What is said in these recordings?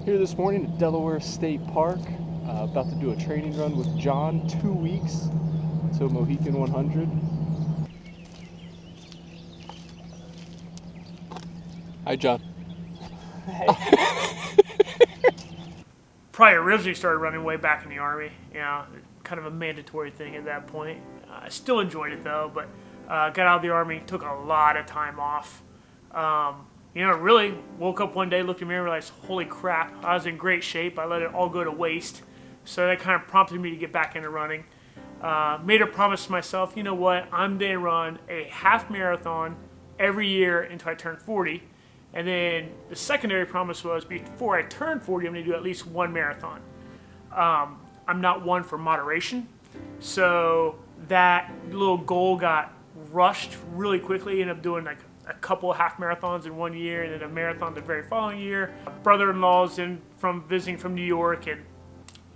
Here this morning at Delaware State Park, about to do a training run with John, 2 weeks to Mohican 100. Hi, John. Probably originally started running way back in the Army, kind of a mandatory thing at that point. I still enjoyed it though, but got out of the Army, took a lot of time off. Really woke up one day, looked in the mirror, realized, holy crap, I was in great shape. I let it all go to waste. So that kind of prompted me to get back into running. Made a promise to myself, you know what, I'm going to run a half marathon every year until I turn 40. And then the secondary promise was before I turn 40, I'm going to do at least one marathon. I'm not one for moderation. So that little goal got rushed really quickly. Ended up doing like a couple of half marathons in 1 year and then a marathon the very following year. My brother-in-law's visiting from New York, and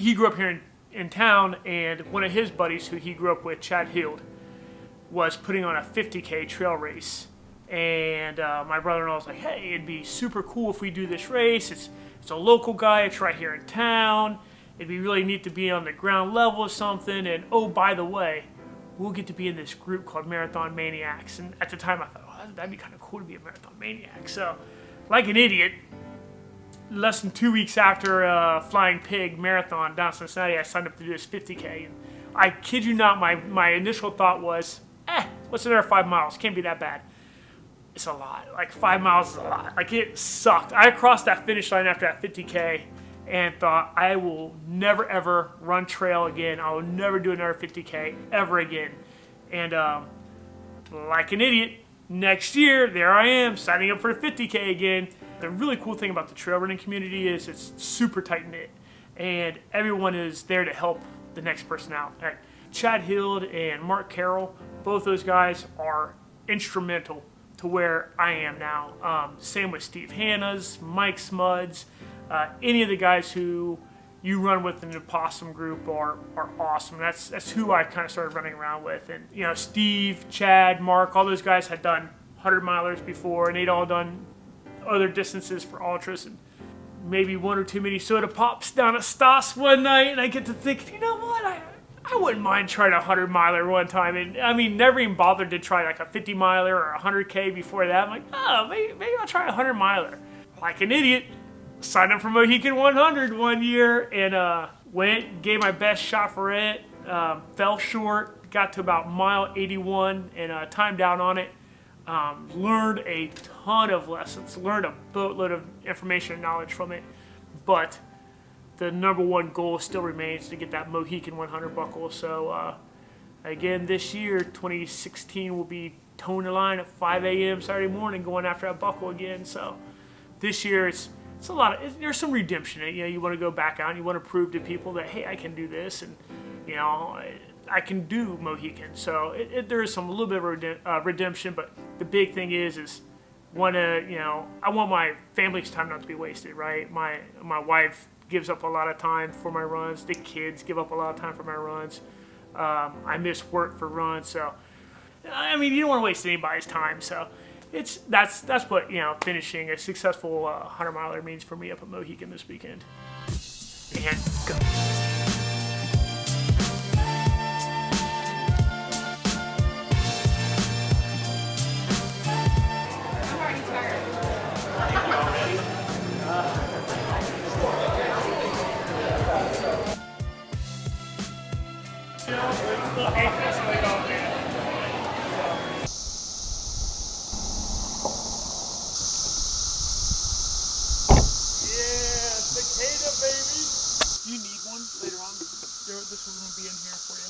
he grew up here in town, and one of his buddies who he grew up with, Chad Hield, was putting on a 50K trail race. And my brother-in-law was like, hey, it'd be super cool if we do this race. It's a local guy. It's right here in town. It'd be really neat to be on the ground level or something. And oh, by the way, we'll get to be in this group called Marathon Maniacs. And at the time I thought, oh, that'd be kind of cool to be a Marathon Maniac. So like an idiot, less than 2 weeks after Flying Pig Marathon down in Cincinnati, I signed up to do this 50K. And I kid you not, my initial thought was, what's another 5 miles? Can't be that bad. It's a lot. Like 5 miles is a lot. Like it sucked. I crossed that finish line after that 50K and thought I will never ever run trail again. I will never do another 50K ever again. And like an idiot, next year there I am signing up for a 50K again. The really cool thing about the trail running community is it's super tight knit, and everyone is there to help the next person out. Like Chad Hild and Mark Carroll, both those guys are instrumental to where I am now. Same with Steve Hanna's, Mike Smuds, any of the guys who you run with in the Possum group are awesome. That's who I kind of started running around with. And Steve, Chad, Mark, all those guys had done 100 milers before, and they'd all done other distances for ultras, and maybe one or too many soda pops down at Stas one night, and I get to think, you know what, I wouldn't mind trying a 100 miler one time. And I mean, never even bothered to try like a 50 miler or a 100K before that. I'm like, oh, maybe I'll try a 100 miler. Like an idiot, signed up for Mohican 100 1 year and went, gave my best shot for it, fell short, got to about mile 81 and timed out on it. Learned a ton of lessons, learned a boatload of information and knowledge from it, but the number one goal still remains to get that Mohican 100 buckle. So again, this year, 2016, will be towing the line at 5 a.m. Saturday morning, going after that buckle again. So this year, it's a lot of, there's some redemption. You want to go back out and you want to prove to people that, hey, I can do this, and I can do Mohican. So there is a little bit of redemption, but the big thing is I want my family's time not to be wasted, right? My wife gives up a lot of time for my runs. The kids give up a lot of time for my runs. I miss work for runs. So, I mean, you don't want to waste anybody's time. So that's what, finishing a successful 100 miler means for me up at Mohican this weekend. And go. You need one later on. This one will be in here for you.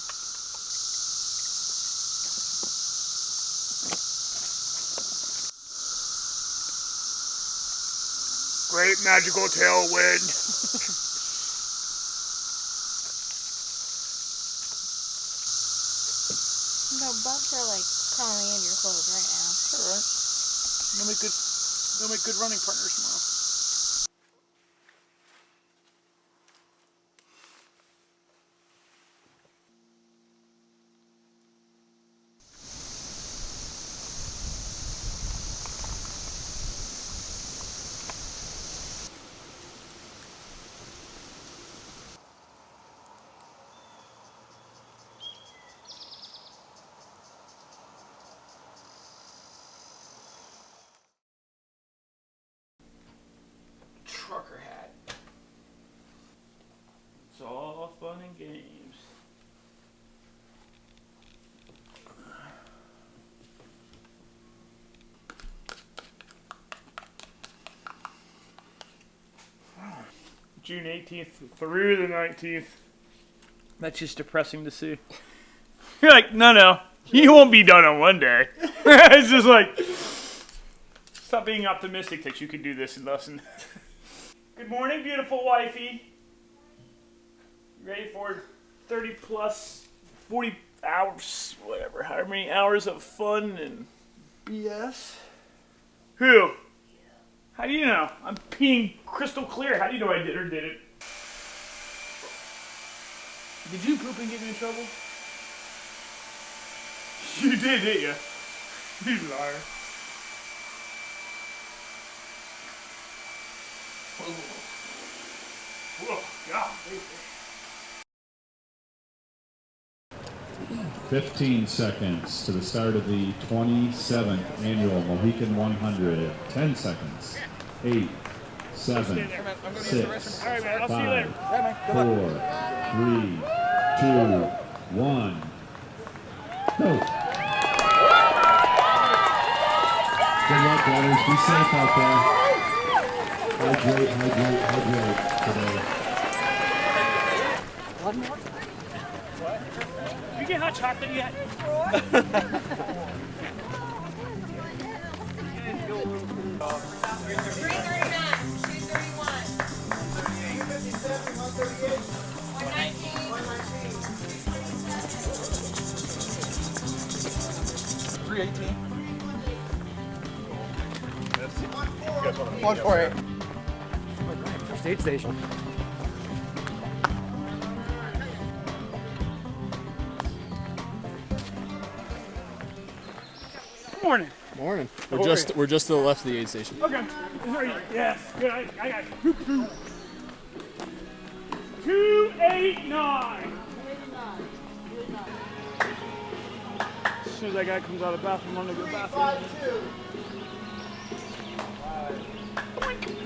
Great magical tailwind. No, bugs are like crawling into your clothes right now. Alright. They'll make good running partners tomorrow. June 18th through the 19th. That's just depressing to see. You're like, no, you won't be done on one day. It's just like, stop being optimistic that you can do this in lesson. Good morning, beautiful wifey. Ready for 30 plus 40 hours, whatever, however many hours of fun and BS? Who? How do you know? I'm peeing crystal clear. How do you know I did or didn't? Did you poop and get me in trouble? You did, didn't you? You liar. Whoa, God. 15 seconds to the start of the 27th annual Mohican 100. 10 seconds. 8, 7, 6, 5, 4, 3, 2, 1. Go. Good luck, brothers. Be safe out there. Hydrate today. One more? You get hot chocolate yet? 318. 148. First aid station. Morning. Morning. We're just to the left of the aid station. Okay. Yes. Good. I got 289. As soon as that guy comes out of the bathroom, I'm gonna go to the bathroom.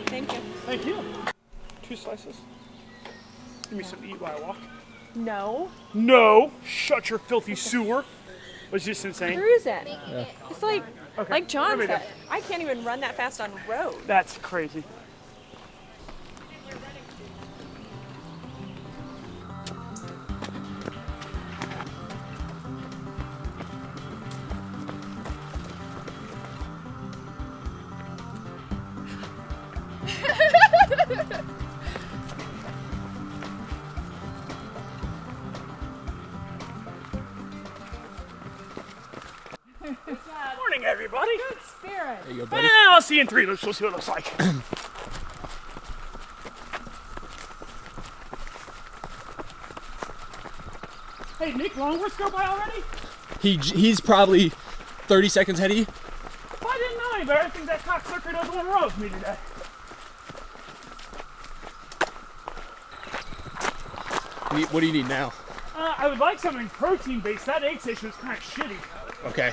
Thank you. Thank you. 2 slices. Give me something to eat while I walk. No. No. Shut your filthy sewer. Was just insane. Cruise it. It's like John There we go. said. I can't even run that fast on road. That's crazy. Morning, everybody. Good spirit. There you go, buddy. I'll see you in 3 loops. We'll see what it looks like. Hey, Nick Longworth's go by already? He's probably 30 seconds ahead of you. Well, I didn't know any better. I think that cocksucker doesn't want to roast me today. What do you need now? I would like something protein-based. That aid station was kind of shitty. Okay.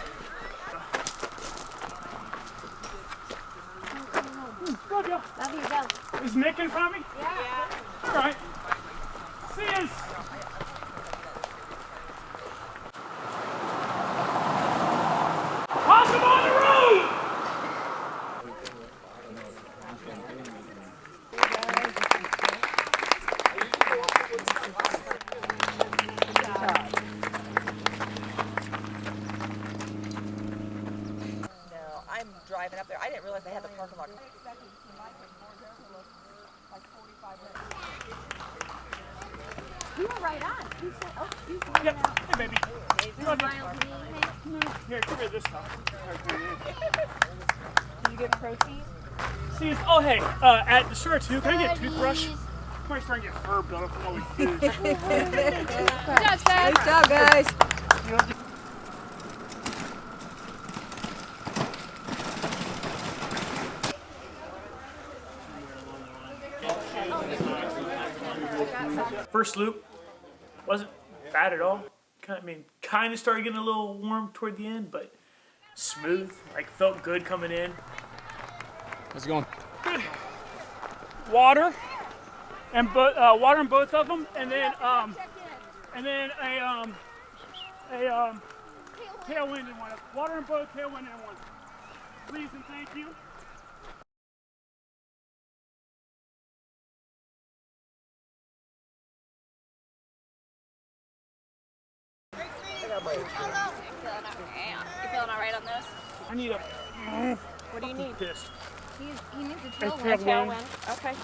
Love you. Love you, go. Is Nick in front of me? Yeah. All right. See yous. Possum on the road! No, I'm driving up there. I didn't realize they had the parking lot. You were right on. You said, oh, you Yep. Hey, baby. Love you. Here, give her this stuff. Did you get protein? See yous. Oh, hey. At the store, too. Can I get a toothbrush? I'm always trying to get fur built up from all we do. Good job, Seth. Good job, guys. First loop wasn't bad at all. Kind of started getting a little warm toward the end, but smooth. Like felt good coming in. How's it going? Good. Water and water in both of them, and then a tailwind in one. Water in both, tailwind in one. Please and thank you. feeling all right on those? I need a. What do you need? Pissed. He needs a A tailwind. tailwind. Okay.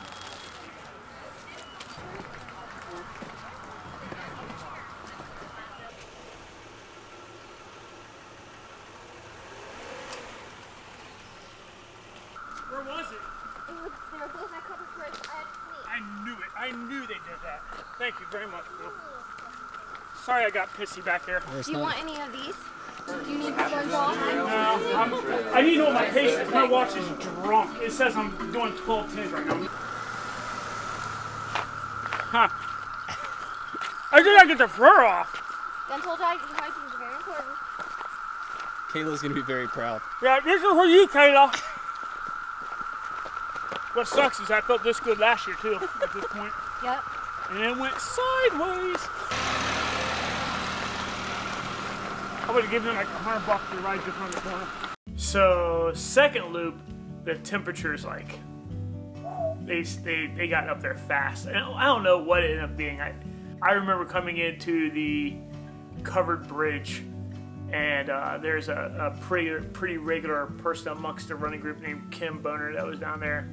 Where was it? They were both at Covered Bridge. I had to sneak. I knew it. I knew they did that. Thank you very much, Bill. Sorry I got pissy back there. Do you want any of these? Do you need this one ball? No, I need to know my pace. My watch is drunk. It says I'm doing 12:10 right now. Huh. I did not get the fur off. Dental hygiene is very important. Kayla's gonna be very proud. Yeah, this is for you, Kayla. What sucks is I felt this good last year too, at this point. Yep. And it went sideways. I would have given them like $100 to ride just around the corner. So second loop, the temperature's like they got up there fast. And I don't know what it ended up being. I remember coming into the covered bridge, and there's a pretty regular person amongst the running group named Kim Boner that was down there,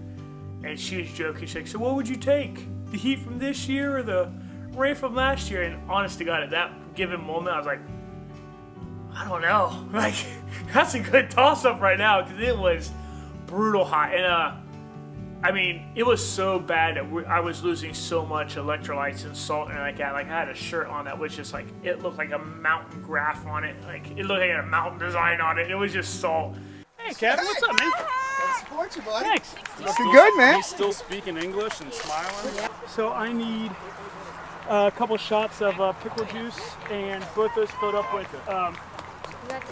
and she was joking. She's like, "So what would you take? The heat from this year or the rain from last year?" And honest to God, at that given moment, I was like, I don't know. Like, that's a good toss-up right now because it was brutal hot. And, I mean, it was so bad that I was losing so much electrolytes and salt and like that. Like, I had a shirt on that was just like, it looked like a mountain graph on it. Like, it looked like it had a mountain design on it. It was just salt. Hey, Kevin, what's up, man? I support you, buddy. Thanks. Looking good, man. He's still speaking English and smiling. So I need a couple shots of pickle juice, and both those filled up with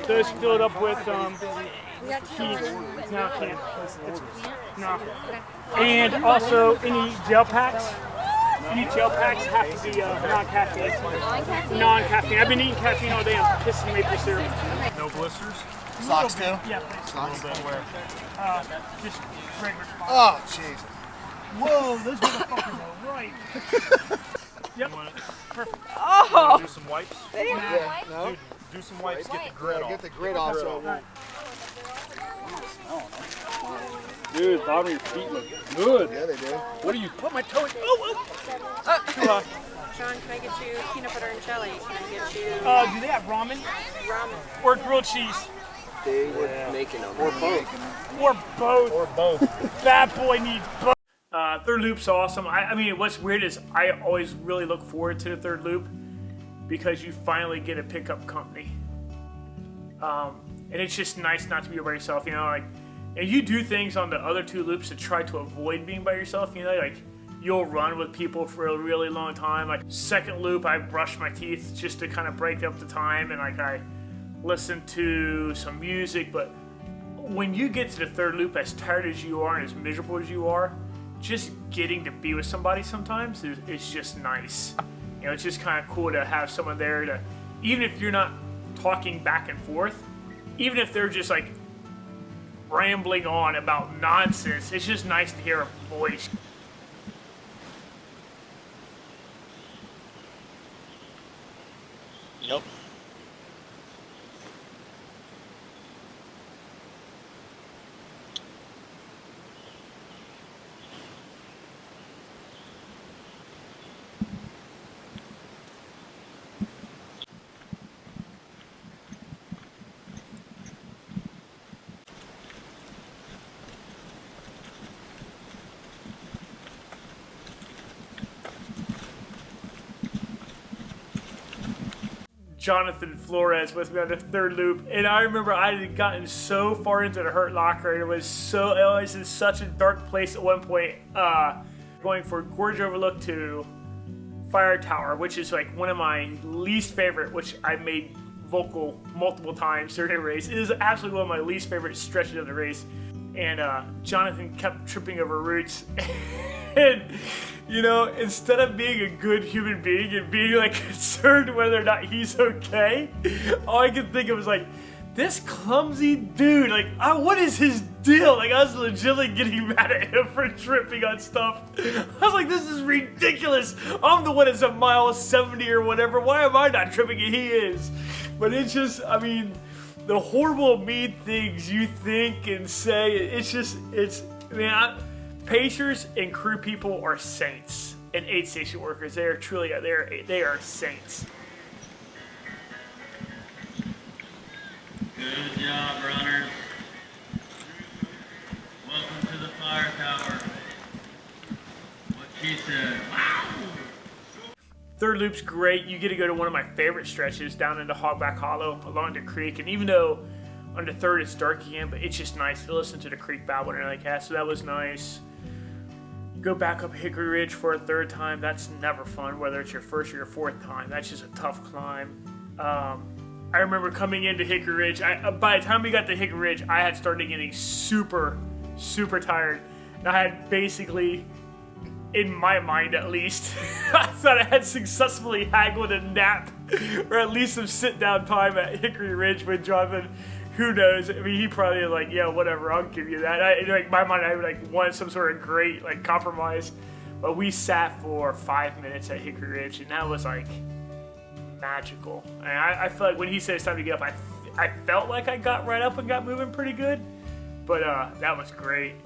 those filled up with heat. No, can't. No. And also any gel packs. Any gel packs have to be non-caffeine. Non-caffeine. I've been eating caffeine all day. I'm pissing maple syrup. No blisters? Socks too? Yeah, please. Socks. Where? Just regular spots. Oh, jeez. Whoa, those motherfuckers are right. Yep. Perfect. Oh! Do some wipes? Yeah, no? Do some wipes, get the grit off. Get the grit off so it won't. Dude, bottom of your feet look good. Yeah, they do. What do you Put my toe in. Oh, oh. John, can I get you peanut butter and jelly? Can I get you Do they have ramen? ramen? Or grilled cheese? They were making them. Or both. Or both. Or both. That boy needs both. Third loop's awesome. I mean, what's weird is I always really look forward to the third loop because you finally get a pickup company. And it's just nice not to be by yourself, you know, like, and you do things on the other two loops to try to avoid being by yourself, you know, like, you'll run with people for a really long time. Like, second loop, I brush my teeth just to kind of break up the time, and like, I listen to some music, but when you get to the third loop, as tired as you are and as miserable as you are, just getting to be with somebody sometimes is just nice. You know, it's just kind of cool to have someone there to, even if you're not talking back and forth, even if they're just like rambling on about nonsense, it's just nice to hear a voice. Yep. Jonathan Flores with me on the third loop, and I remember I had gotten so far into the Hurt Locker, and it was in such a dark place at one point, going for Gorge Overlook to Fire Tower, which is like one of my least favorite, which I made vocal multiple times during the race. It is absolutely one of my least favorite stretches of the race, and Jonathan kept tripping over roots. And, you know, instead of being a good human being and being like concerned whether or not he's okay, all I could think of was like, this clumsy dude, like, what is his deal? Like, I was legitimately getting mad at him for tripping on stuff. I was like, this is ridiculous. I'm the one that's a mile 70 or whatever. Why am I not tripping and he is? But it's just, I mean, the horrible, mean things you think and say, pacers and crew people are saints. And aid station workers, they are truly, they are saints. Good job, runners. Welcome to the fire tower. What she said. Wow! Third loop's great. You get to go to one of my favorite stretches down into Hogback Hollow along the creek. And even though on the third it's dark again, but it's just nice to listen to the creek babble and like that. So that was nice. Go back up Hickory Ridge for a third time. That's never fun, whether it's your first or your fourth time. That's just a tough climb. I remember coming into Hickory Ridge. By the time we got to Hickory Ridge, I had started getting super, super tired. And I had basically, in my mind at least, I thought I had successfully haggled a nap, or at least some sit-down time at Hickory Ridge with Jonathan. Who knows? I mean, he probably was like, yeah, whatever, I'll give you that. In my mind, I wanted some sort of great compromise. But we sat for 5 minutes at Hickory Ridge, and that was magical. And I feel like when he said it's time to get up, I felt like I got right up and got moving pretty good. But that was great.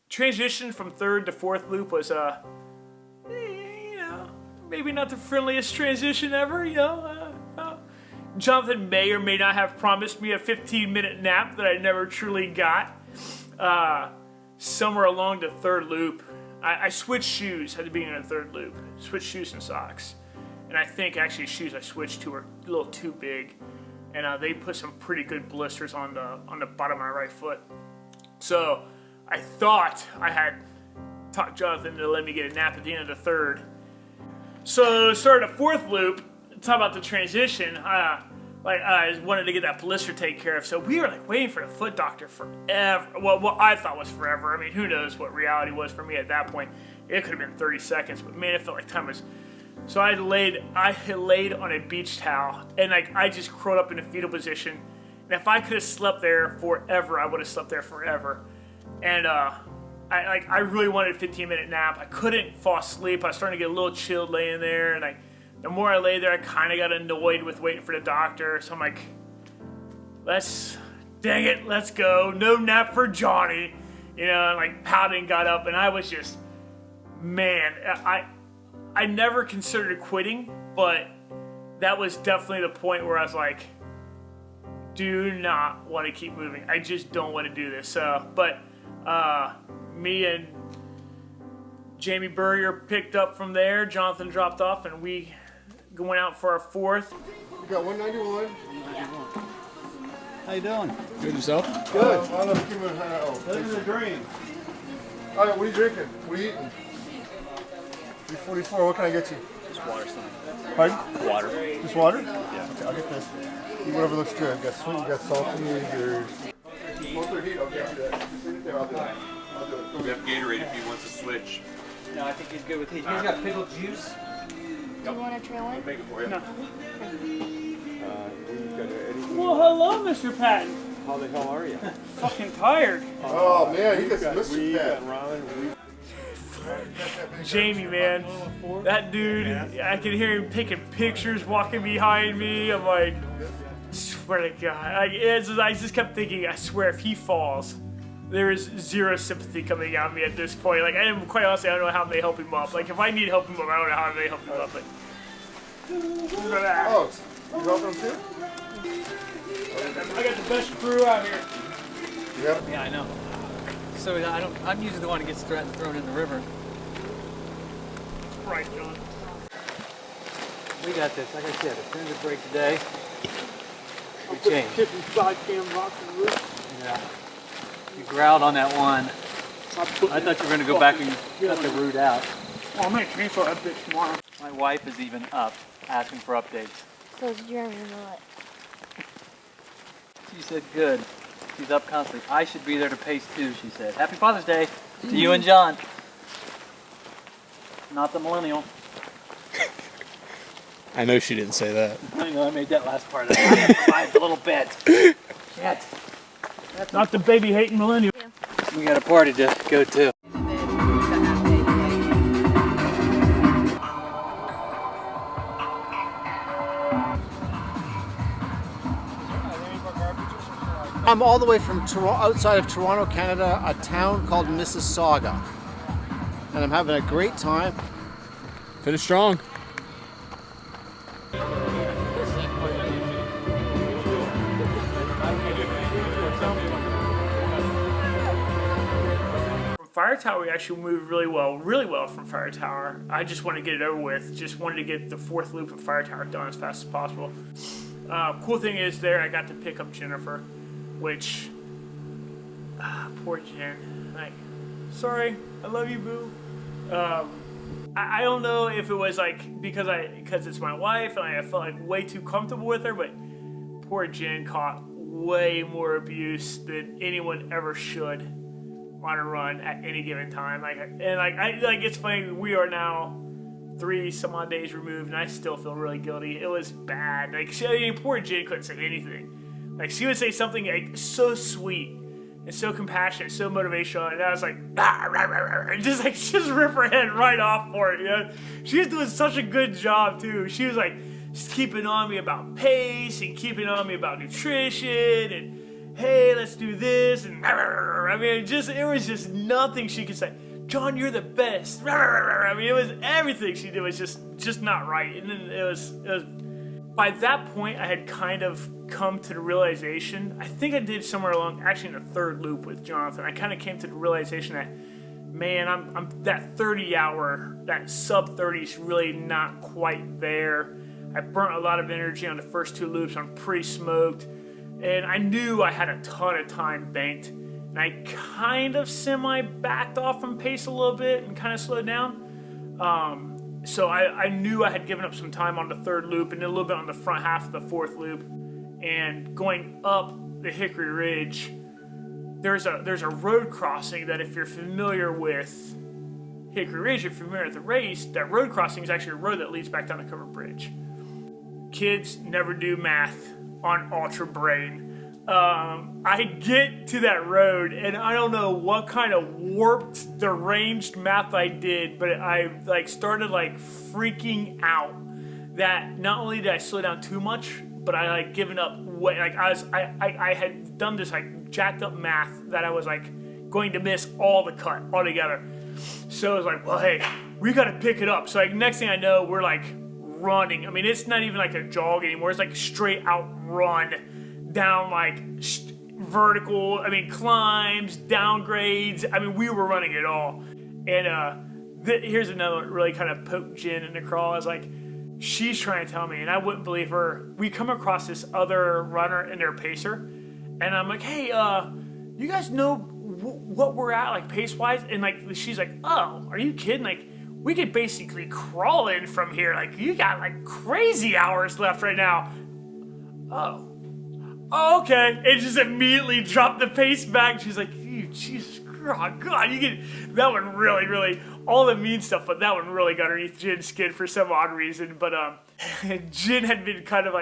Transition from third to fourth loop was maybe not the friendliest transition ever. Jonathan may or may not have promised me a 15-minute nap that I never truly got. Somewhere along the third loop, I switched shoes at the beginning of the third loop. Switched shoes and socks. And I think actually shoes I switched to were a little too big. And they put some pretty good blisters on the bottom of my right foot. So I thought I had taught Jonathan to let me get a nap at the end of the third. So started a fourth loop, talk about the transition. I wanted to get that blister taken care of, so we were waiting for the foot doctor forever. Well, what I thought was forever. I mean, who knows what reality was for me at that point. It could have been 30 seconds, but man, it felt like time was. So I had laid on a beach towel, and I just crawled up in a fetal position. And if I could have slept there forever, I would have slept there forever. And I really wanted a 15-minute nap. I couldn't fall asleep. I was starting to get a little chilled laying there, and the more I lay there, I kind of got annoyed with waiting for the doctor. So I'm like, dang it, let's go. No nap for Johnny. And pouting, got up, and I was just, man, I never considered quitting, but that was definitely the point where I was like, do not want to keep moving. I just don't want to do this. But me and Jamie Burrier picked up from there. Jonathan dropped off, and we went out for our fourth. You got 191. How you doing? Good yourself? Good. I love keeping it. Living the dream. All right, what are you drinking? What are you eating? 344. What can I get you? Just water, son. Pardon? Water. Just water? Yeah. Okay, I'll get this. Eat whatever looks good. You got sweet, you got salty, your... Both are heat. I'll get you that. Just leave it there. I'll do it. We have Gatorade if he wants to switch. No, I think he's good with heat. He's got pickled juice. Do you want a trail in? Make it for you. No. Well, hello, Mr. Patton. How the hell are you? Fucking tired. Oh, man, he gets Mr. Pat. Jamie, man, that dude, I can hear him taking pictures, walking behind me. I'm like, swear to God. I just kept thinking, I swear, if he falls, there is zero sympathy coming out of me at this point. Quite honestly, I don't know how they help him up. If I need help him up, I don't know how they help him up. But Oh, you helping him too? I got the best crew out here. Yep. Yeah, I know. So I'm usually the one who gets thrown in the river. Right, John. We got this. Like I said, as soon as it breaks today, we change. Yeah. You growled on that one. I thought you were going to go back and cut the root out. Oh, I'm going to chainsaw that bitch tomorrow. My wife is even up, asking for updates. So is Jeremy not? She said, good. She's up constantly. I should be there to pace too, she said. Happy Father's Day to you and John. Not the millennial. I know she didn't say that. I know I made that last part. I improvised a little bit. Shit. Not the baby hating millennial. We got a party to go to. I'm all the way from outside of Toronto, Canada, a town called Mississauga. And I'm having a great time. Finish strong. Fire Tower, we actually moved really well from Fire Tower. I just wanted to get it over with. Just wanted to get the 4th loop of Fire Tower done as fast as possible. Cool thing is there, I got to pick up Jennifer, which, poor Jen. Like, sorry, I love you, boo. I don't know if it was like because it's my wife and I felt like way too comfortable with her, but poor Jen caught way more abuse than anyone ever should on a run at any given time. It's funny, we are now 3 some odd days removed and I still feel really guilty. It was bad. Poor Jen couldn't say anything. Like, she would say something like so sweet and so compassionate, so motivational, and I was like, and just rip her head right off for it, you know? She was doing such a good job too. She was like just keeping on me about pace and keeping on me about nutrition and hey, let's do this, and I mean, it was just nothing she could say. John, you're the best. I mean, it was everything she did was just not right. And then it was by that point I had kind of come to the realization, I think I did somewhere along, actually in the 3rd loop with Jonathan, I kind of came to the realization that, man, I'm that 30 hour, that sub 30 is really not quite there. I burnt a lot of energy on the first 2 loops. I'm pretty smoked. And I knew I had a ton of time banked. And I kind of semi-backed off from pace a little bit and kind of slowed down. So I knew I had given up some time on the 3rd loop and a little bit on the front half of the 4th loop. And going up the Hickory Ridge, there's a road crossing that if you're familiar with Hickory Ridge, if you're familiar with the race, that road crossing is actually a road that leads back down the covered bridge. Kids never do math on Ultra Brain. I get to that road and I don't know what kind of warped, deranged math I did, but I started freaking out that not only did I slow down too much, but I given up way, I had done this jacked up math that I was going to miss all the cut altogether. So I was like, well, hey, we got to pick it up. So next thing I know, we're running. I mean, it's not even a jog anymore. It's straight out run down vertical. I mean, climbs, downgrades. I mean, we were running it all. And here's another one really kind of poked Jen in the craw. I was like, she's trying to tell me, and I wouldn't believe her. We come across this other runner and their pacer, and I'm like, hey, you guys know what we're at pace wise? And she's like, oh, are you kidding? We could basically crawl in from here. You got crazy hours left right now. Oh, okay. It just immediately dropped the pace back. She's like, Jesus God, you get that one really, all the mean stuff, but that one really got underneath Jen's skin for some odd reason. But Jen had been kind of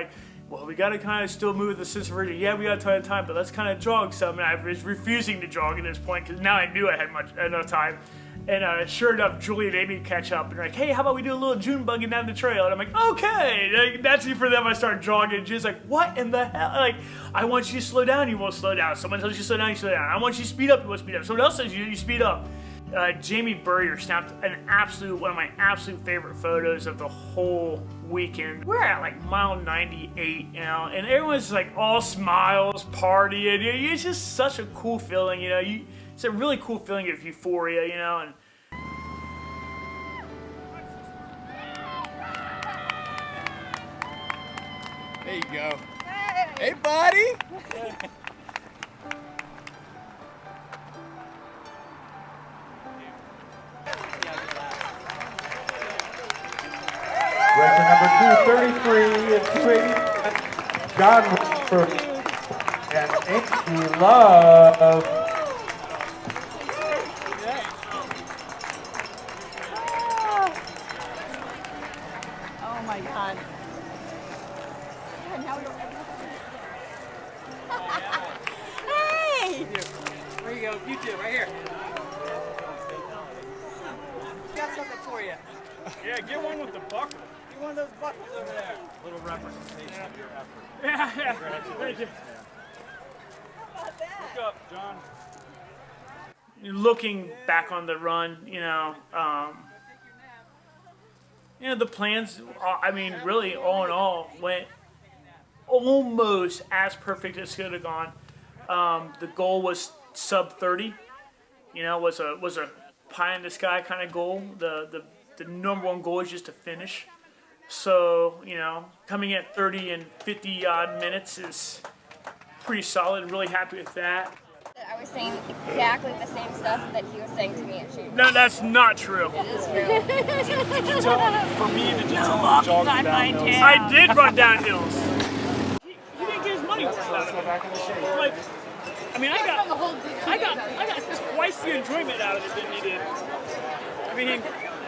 well, we got to kind of still move with the sense of urgency. Yeah, we got a ton of time, but let's kind of jog some. And I was refusing to jog at this point because now I knew I had enough time. And sure enough, Julie and Amy catch up and they're like, hey, how about we do a little June bugging down the trail? And I'm like, okay. Naturally for them, I start jogging. Jen's like, what in the hell? I want you to slow down, you won't slow down. Someone tells you to slow down, you slow down. I want you to speed up, you won't speed up. Someone else says you speed up. Jamie Burrier snapped one of my absolute favorite photos of the whole weekend. We're at mile 98 now, and everyone's all smiles, partying. It's just such a cool feeling, you know. It's a really cool feeling of euphoria, you know. And there you go. Hey buddy. Record number 233 is 280. John Rutherford and Amy Love. Oh my God. Hey! There you go. You too. Right here. Got something for you. Yeah, get one with the buckle. Get one of those buckles over there. Little representation of your effort. Yeah. Thank you. Look up, John. Looking back on the run, the plans, I mean, really, all in all, went almost as perfect as could have gone. The goal was sub 30, was a pie in the sky kind of goal. The number one goal is just to finish. So, coming at 30 and 50 odd minutes is pretty solid. I'm really happy with that. I was saying exactly the same stuff that he was saying to me at shoot. No, that's not true. It is true. Did you tell for me? Did you tell him to jog down hills? I did run down hills. He didn't get his money worth out of it. Like, I mean, I got twice the enjoyment out of it than he did. I mean,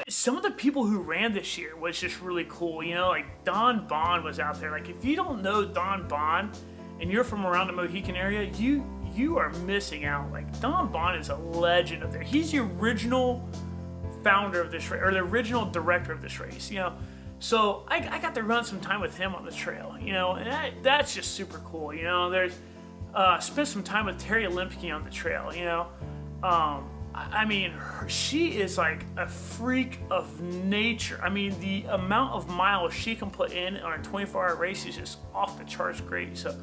some of the people who ran this year was just really cool. Like Don Bond was out there. Like, if you don't know Don Bond and you're from around the Mohican area, you are missing out. Like, Don Bond is a legend up there. He's the original founder of this race, or the original director of this race, So I got to run some time with him on the trail, and that's just super cool, There's spent some time with Terry Olympke on the trail, I mean, she is like a freak of nature. I mean, the amount of miles she can put in on a 24-hour race is just off the charts great. So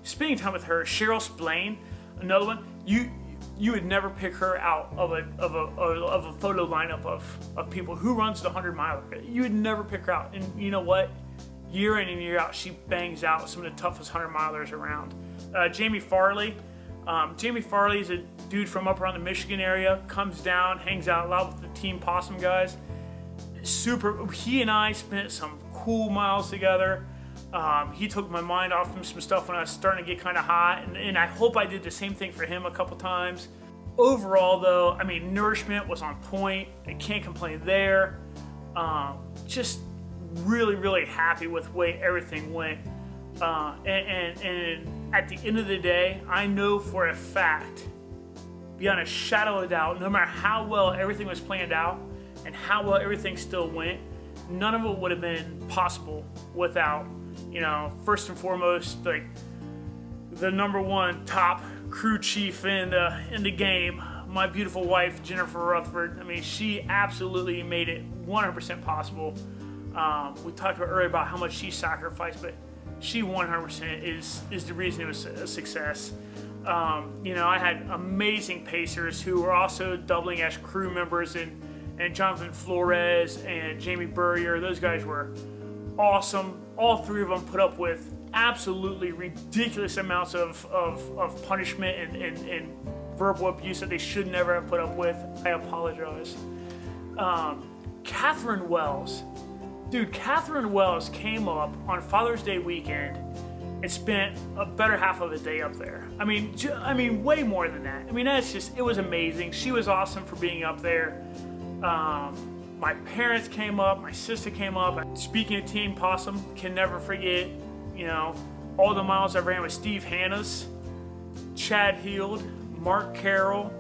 spending time with her, Cheryl Splain, another one, you would never pick her out of a photo lineup of people who runs the 100-mile. You would never pick her out. And you know what? Year in and year out, she bangs out some of the toughest 100-milers around. Jamie Farley. Jamie Farley is a dude from up around the Michigan area, comes down, hangs out a lot with the Team Possum guys. He and I spent some cool miles together. He took my mind off from some stuff when I was starting to get kind of hot, and I hope I did the same thing for him a couple times. Overall, though, I mean, nourishment was on point. I can't complain there. Just really, really happy with the way everything went. And at the end of the day, I know for a fact, beyond a shadow of a doubt, no matter how well everything was planned out and how well everything still went, none of it would have been possible without, first and foremost, like the number one top crew chief in the game, my beautiful wife, Jennifer Rutherford. I mean, she absolutely made it 100% possible. We talked about earlier about how much she sacrificed, but she 100% is the reason it was a success. I had amazing pacers who were also doubling as crew members, and Jonathan Flores and Jamie Burrier. Those guys were awesome. All three of them put up with absolutely ridiculous amounts of punishment and verbal abuse that they should never have put up with. I apologize. Catherine Wells. Dude, Catherine Wells came up on Father's Day weekend and spent a better half of the day up there. I mean, way more than that. I mean, it was amazing. She was awesome for being up there. My parents came up, my sister came up. Speaking of Team Possum, can never forget, all the miles I ran with Steve Hannas, Chad Heald, Mark Carroll,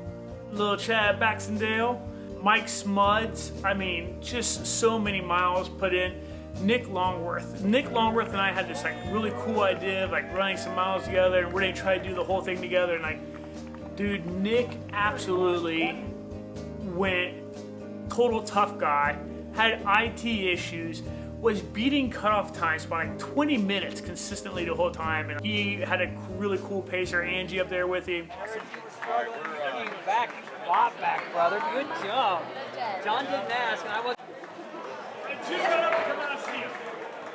little Chad Baxendale, Mike Smuds. I mean, just so many miles put in. Nick Longworth. Nick Longworth and I had this really cool idea of running some miles together, and we're gonna try to do the whole thing together. And dude, Nick absolutely went total tough guy, had IT issues, was beating cutoff times by 20 minutes consistently the whole time, and he had a really cool pacer, Angie, up there with him. Back, brother. Good job. John didn't ask, and I wasn't. I just got up to come out and see you.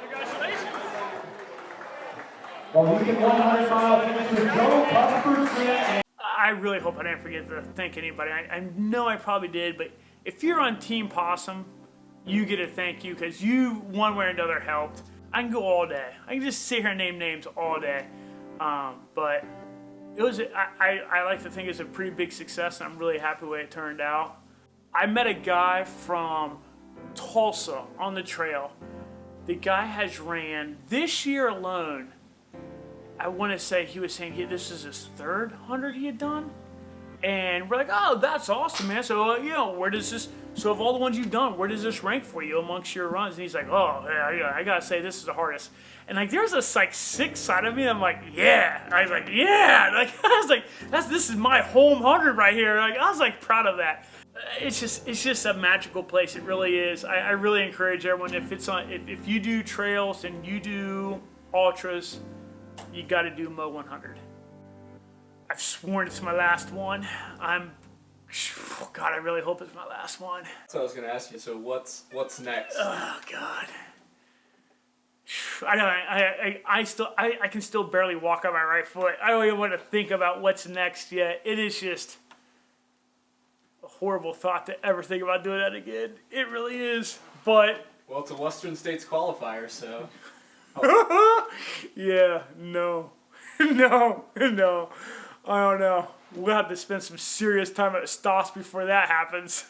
Congratulations. Mohican 100-mile finisher John Rutherford. I really hope I didn't forget to thank anybody. I know I probably did, but if you're on Team Possum, you get a thank you because you, one way or another, helped. I can go all day. I can just sit here and name names all day. But it was, I like to think it's a pretty big success, and I'm really happy the way it turned out. I met a guy from Tulsa on the trail. The guy has ran, this year alone, I want to say he was saying this is his third 100 he had done. And we're like, oh, that's awesome, man. So, you know, where does this, so of all the ones you've done, where does this rank for you amongst your runs? And he's like, oh, yeah, I gotta say this is the hardest. And like, there's this like sick side of me. I'm like, yeah. I was like, yeah. Like, I was like, this is my home 100 right here. Like, I was like proud of that. It's just a magical place. It really is. I really encourage everyone, if you do trails and you do ultras, you got to do Mo 100. I've sworn it's my last one. God, I really hope it's my last one. So I was gonna ask you. So what's next? Oh God. I can still barely walk on my right foot. I don't even want to think about what's next yet. It is just a horrible thought to ever think about doing that again. It really is. But well, it's a Western States qualifier, so. Yeah, no. No. I don't know. We'll have to spend some serious time at Stoss before that happens.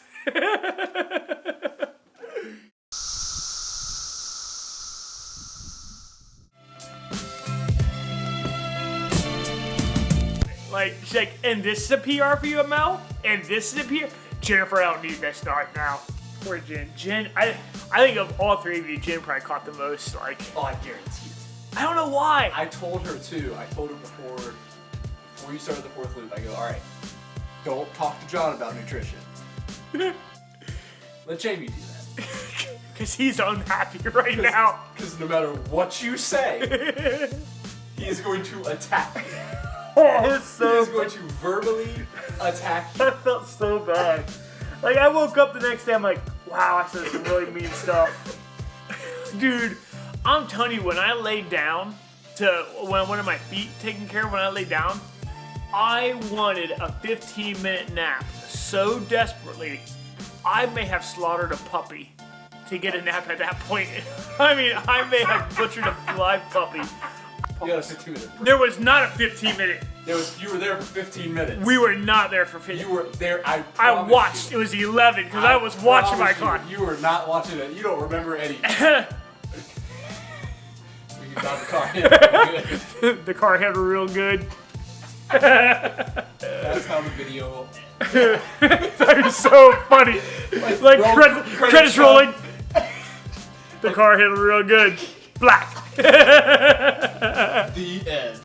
Like, she's like, and this is a PR for you, Mel? And this is a PR? Jennifer, I don't need that start now. Poor Jen. Jen, I think of all three of you, Jen probably caught the most, like... Oh, I guarantee it. I don't know why. I told her, too. I told her before you started the fourth loop, I go, all right, don't talk to John about nutrition. Let Jamie do that. Because he's unhappy right now. Because no matter what you say, he is going to attack you. Oh, it's so he is going to verbally attack you. I felt so bad. Like, I woke up the next day, I'm like, wow, I said some really mean stuff. Dude, I'm telling you, when I laid down, when I wanted my feet taken care of when I laid down, I wanted a 15-minute nap so desperately, I may have slaughtered a puppy to get a nap at that point. I mean, I may have butchered a live puppy. You got a 15-minute break. There was not a 15-minute. You were there for 15 minutes. We were not there for 15. You were there, I watched. You. It was 11 because I was watching my clock. You were not watching it. You don't remember any. You got the car handled good. The car handled real good. That's how the video. That is so funny. Like credits rolling. The car handled real good. Black. The end.